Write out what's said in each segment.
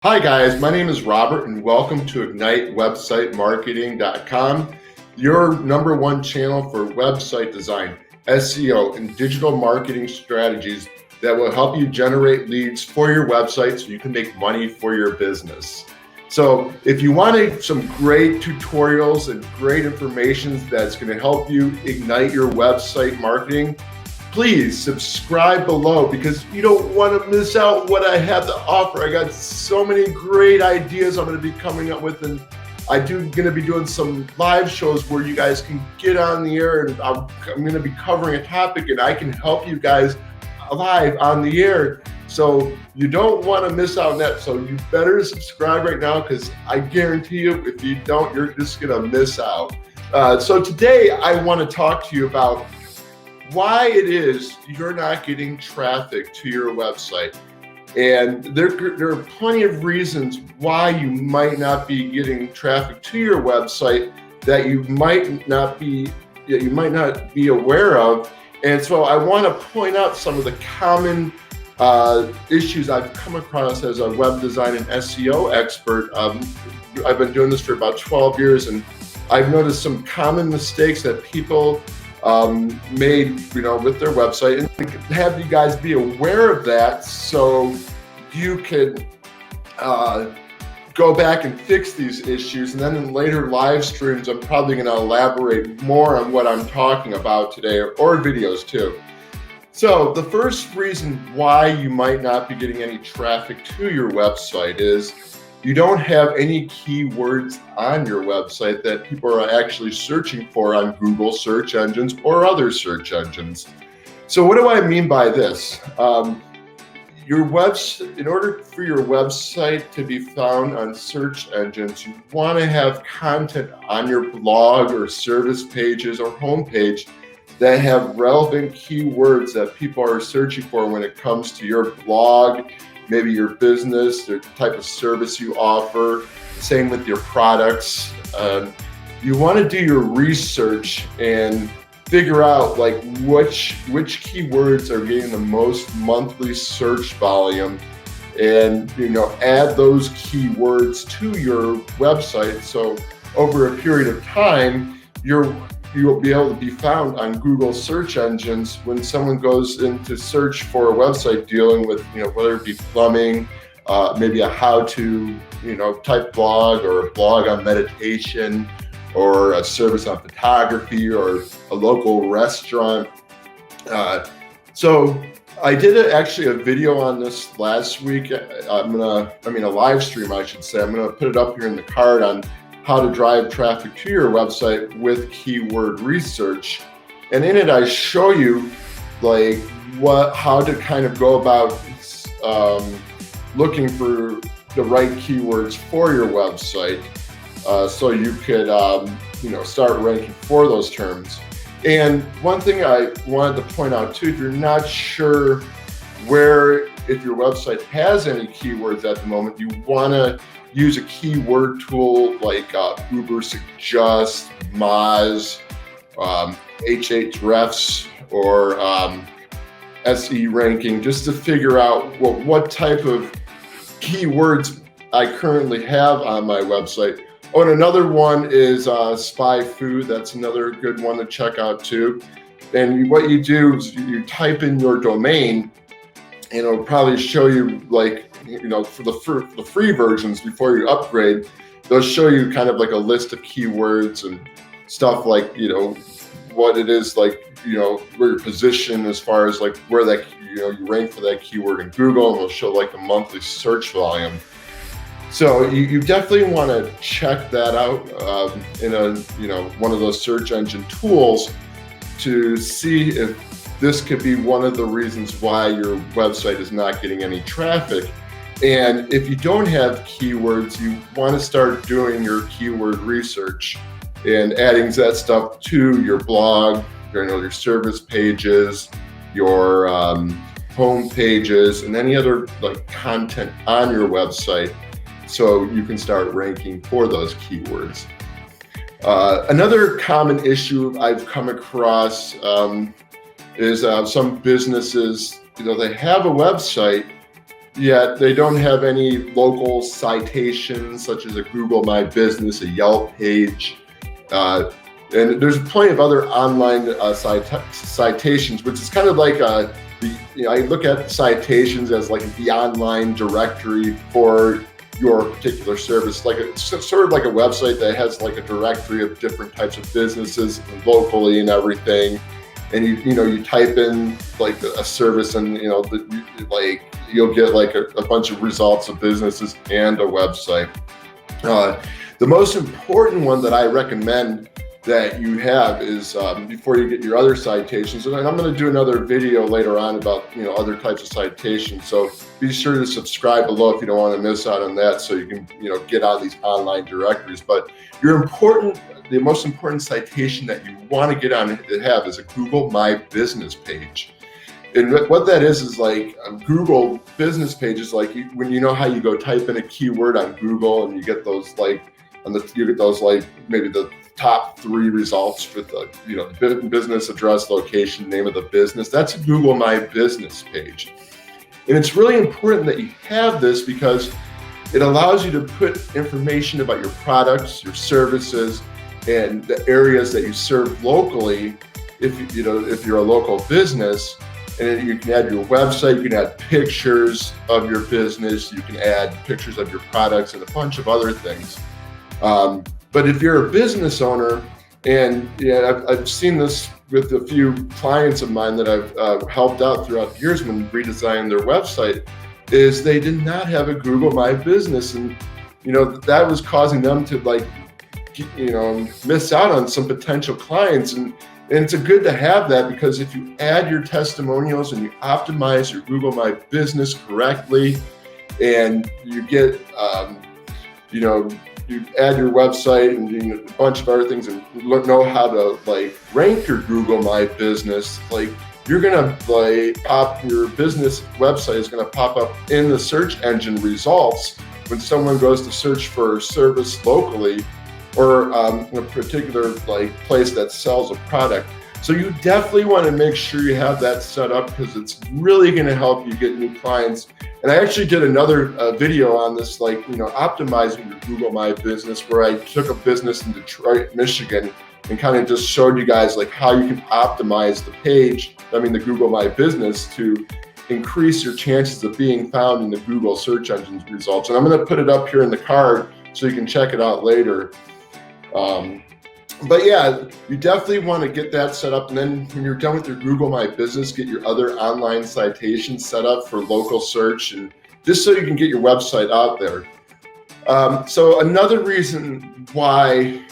Hi guys, my name is Robert and welcome to IgniteWebsiteMarketing.com, your number one channel for website design, SEO, and digital marketing strategies that will help you generate leads for your website so you can make money for your business. So if you want some great tutorials and great information that's going to help you ignite your website marketing, please subscribe below because you don't want to miss out what I have to offer. I got so many great ideas I'm going to be coming up with, and I'm going to be doing some live shows where you guys can get on the air, and I'm going to be covering a topic and I can help you guys live on the air. So you don't want to miss out on that. So you better subscribe right now because I guarantee you if you don't, you're just going to miss out. So today I want to talk to you about why it is you're not getting traffic to your website. And there are plenty of reasons why you might not be getting traffic to your website that you might not be aware of. And so I want to point out some of the common issues I've come across as a web design and SEO expert. I've been doing this for about 12 years, and I've noticed some common mistakes that people made, with their website, and have you guys be aware of that so you could go back and fix these issues. And then in later live streams, I'm probably going to elaborate more on what I'm talking about today, or videos too. So the first reason why you might not be getting any traffic to your website is you don't have any keywords on your website that people are actually searching for on Google search engines or other search engines. So what do I mean by this? In order for your website to be found on search engines, you want to have content on your blog or service pages or homepage that have relevant keywords that people are searching for when it comes to your blog, maybe your business, the type of service you offer, same with your products. You want to do your research and figure out which keywords are getting the most monthly search volume, and add those keywords to your website. So over a period of time, you'll be able to be found on Google search engines when someone goes in to search for a website dealing with, whether it be plumbing, maybe a how-to, type blog, or a blog on meditation, or a service on photography, or a local restaurant. So I did actually a video on this last week. A live stream, I should say. I'm gonna put it up here in the card on how to drive traffic to your website with keyword research. And in it, I show you how to kind of go about looking for the right keywords for your website, so you could start ranking for those terms. And one thing I wanted to point out too, if you're not sure if your website has any keywords at the moment, you want to use a keyword tool like Ubersuggest, Moz, Ahrefs, or SE ranking, just to figure out what type of keywords I currently have on my website. Oh, and another one is Spy Food. That's another good one to check out too. And what you do is you type in your domain, and it'll probably show you for the free versions before you upgrade, they'll show you kind of like a list of keywords and stuff what it is, where your position as far as where that you rank for that keyword in Google, and it'll show the monthly search volume. So you definitely want to check that out in one of those search engine tools to see if this could be one of the reasons why your website is not getting any traffic. And if you don't have keywords, you want to start doing your keyword research and adding that stuff to your blog, your service pages, your home pages, and any other content on your website, so you can start ranking for those keywords. Another common issue I've come across is some businesses, they have a website, Yet they don't have any local citations such as a Google My Business, a Yelp page. And there's plenty of other online citations, which is kind of like I look at citations as like the online directory for your particular service. Like it's sort of like a website that has like a directory of different types of businesses locally and everything. And you type in like a service, and like you'll get like a bunch of results of businesses and a website. The most important one that I recommend that you have is before you get your other citations, and I'm going to do another video later on about other types of citations. So be sure to subscribe below if you don't want to miss out on that, so you can get on these online directories. But the most important citation that you want to get on to have is a Google My Business page. And what that is like a Google business page is like when how you go type in a keyword on Google and you get those like maybe the top 3 results with the business address, location, name of the business. That's a Google My Business page. And it's really important that you have this because it allows you to put information about your products, your services, and the areas that you serve locally. If you're a local business, and you can add your website, you can add pictures of your business, you can add pictures of your products, and a bunch of other things. But if you're a business owner, and I've seen this with a few clients of mine that I've helped out throughout the years when redesigning their website, is they did not have a Google My Business, and that was causing them to miss out on some potential clients. And it's good to have that, because if you add your testimonials and you optimize your Google My Business correctly, and you get you add your website and a bunch of other things, and know how to rank your Google My Business, you're gonna your business website is gonna pop up in the search engine results when someone goes to search for service locally, or a particular place that sells a product. So you definitely want to make sure you have that set up, because it's really going to help you get new clients. And I actually did another video on this, optimizing your Google My Business, where I took a business in Detroit, Michigan, and kind of just showed you guys how you can optimize the Google My Business to increase your chances of being found in the Google search engine results. And I'm going to put it up here in the card so you can check it out later. But yeah, you definitely want to get that set up. And then when you're done with your Google My Business, get your other online citations set up for local search, and just so you can get your website out there. So another reason why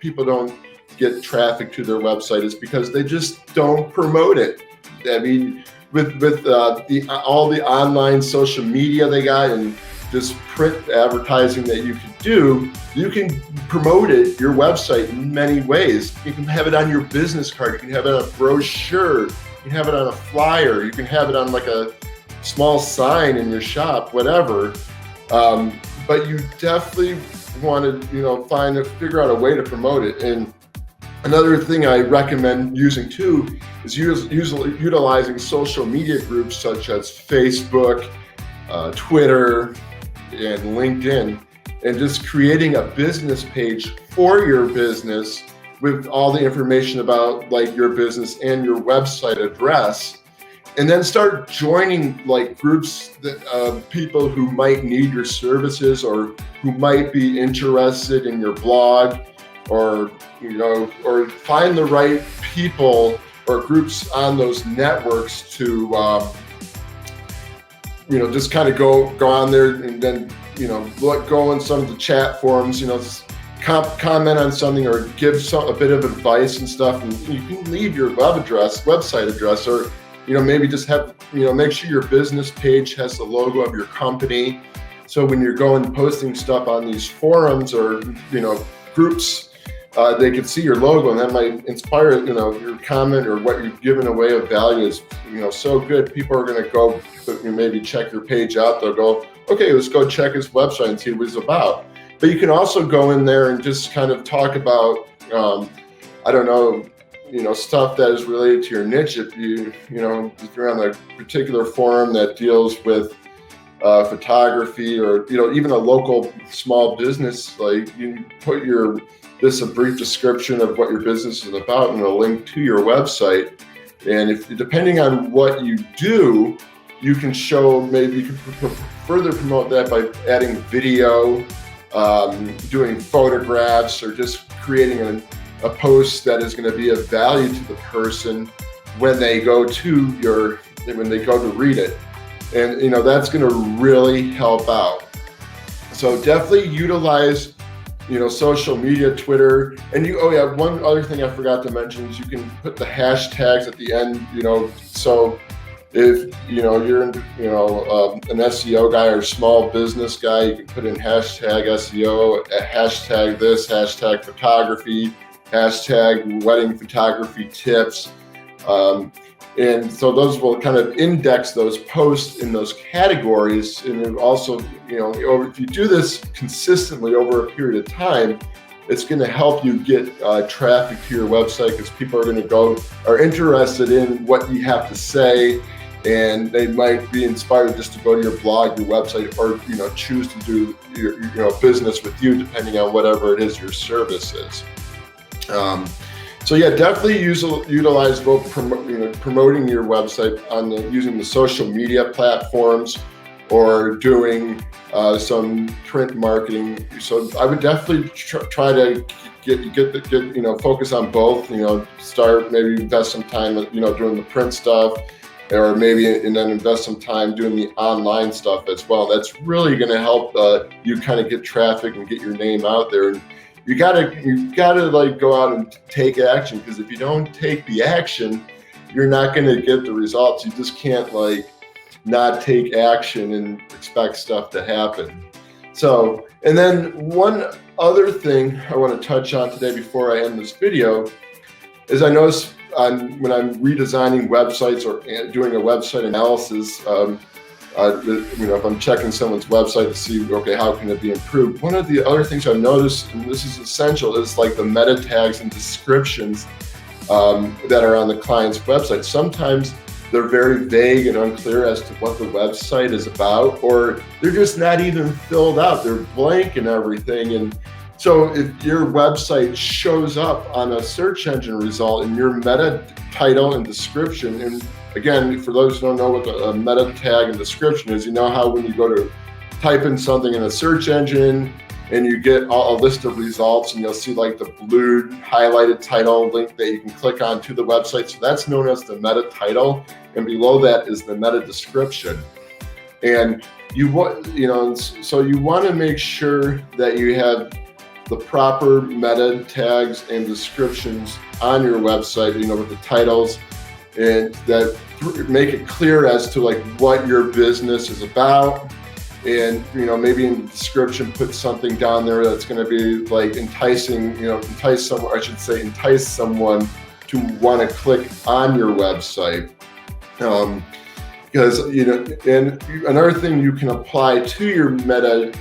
people don't get traffic to their website is because they just don't promote it. I mean, with all the online social media they got, and this print advertising that you can do, you can promote your website in many ways. You can have it on your business card, you can have it on a brochure, you can have it on a flyer, you can have it on a small sign in your shop, whatever. But you definitely want to figure out a way to promote it. And another thing I recommend using too is utilizing social media groups such as Facebook, Twitter, and LinkedIn, and just creating a business page for your business with all the information about your business and your website address, and then start joining groups of people who might need your services, or who might be interested in your blog, or find the right people or groups on those networks to just kind of go on there, and then go in some of the chat forums, comment on something, or give a bit of advice and stuff. And you can leave your website address, or maybe just have make sure your business page has the logo of your company, so when you're going posting stuff on these forums or groups, they can see your logo, and that might inspire your comment, or what you've given away of value is so good. People are going to go maybe check your page out. They'll go, okay, let's go check his website and see what it's about. But you can also go in there and just kind of talk about stuff that is related to your niche. If you're on a particular forum that deals with photography, or even a local small business, like you put a brief description of what your business is about and a link to your website. And if depending on what you do, you can maybe you can further promote that by adding video, doing photographs, or just creating a post that is going to be of value to the person when they go to read it. And that's going to really help out. So definitely utilize social media, Twitter, and one other thing I forgot to mention is you can put the hashtags at the end. So if you're an SEO guy or small business guy, you can put in hashtag SEO, hashtag this, hashtag photography, hashtag wedding photography tips. And so those will kind of index those posts in those categories. And also, if you do this consistently over a period of time, it's going to help you get traffic to your website, because people are interested in what you have to say, and they might be inspired just to go to your blog, your website, or choose to do your business with you, depending on whatever it is your service is. So yeah, definitely utilize both promoting your website using the social media platforms, or doing some print marketing. So I would definitely try to get focus on both. Start maybe invest some time doing the print stuff, or and then invest some time doing the online stuff as well. That's really going to help you kind of get traffic and get your name out there. And you gotta like go out and take action, because if you don't take the action, you're not going to get the results. You just can't not take action and expect stuff to happen. So, and then one other thing I want to touch on today before I end this video is I notice when I'm redesigning websites or doing a website analysis, if I'm checking someone's website to see, okay, how can it be improved? One of the other things I've noticed, and this is essential, is like the meta tags and descriptions that are on the client's website. Sometimes they're very vague and unclear as to what the website is about, or they're just not even filled out. They're blank and everything. And so if your website shows up on a search engine result in your meta title and description, and again, for those who don't know what a meta tag and description is, how when you go to type in something in a search engine and you get a list of results, and you'll see like the blue highlighted title link that you can click on to the website. So that's known as the meta title, and below that is the meta description. And so you want to make sure that you have the proper meta tags and descriptions on your website, with the titles, and that make it clear as to what your business is about. And maybe in the description put something down there that's going to be enticing, entice someone to want to click on your website. Because and another thing you can apply to your meta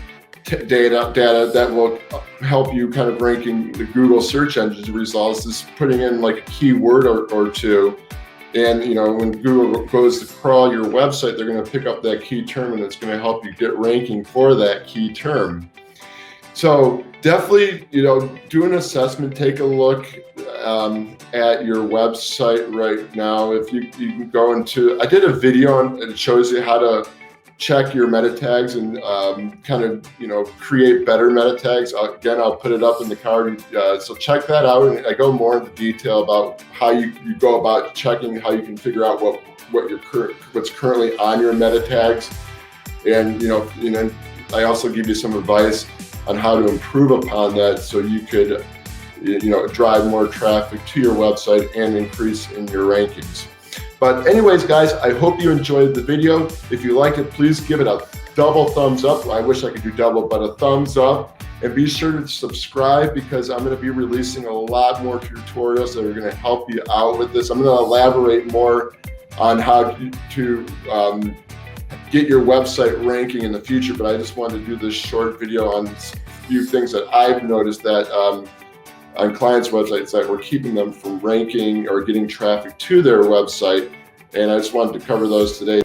data that will help you kind of ranking the Google search engine results is putting in a keyword or two. And when Google goes to crawl your website, they're going to pick up that key term, and it's going to help you get ranking for that key term. So definitely, do an assessment. Take a look at your website right now. If you can go into, I did a video and it shows you how to check your meta tags and kind of create better meta tags. Again, I'll put it up in the card, so check that out. And I go more into detail about how you go about checking, how you can figure out what's currently on your meta tags, and I also give you some advice on how to improve upon that, so you could drive more traffic to your website and increase in your rankings. But anyways, guys, I hope you enjoyed the video. If you liked it, please give it a double thumbs up. I wish I could do double, but a thumbs up. And be sure to subscribe, because I'm going to be releasing a lot more tutorials that are going to help you out with this. I'm going to elaborate more on how to get your website ranking in the future, but I just wanted to do this short video on a few things that I've noticed that on clients' websites that were keeping them from ranking or getting traffic to their website. And I just wanted to cover those today.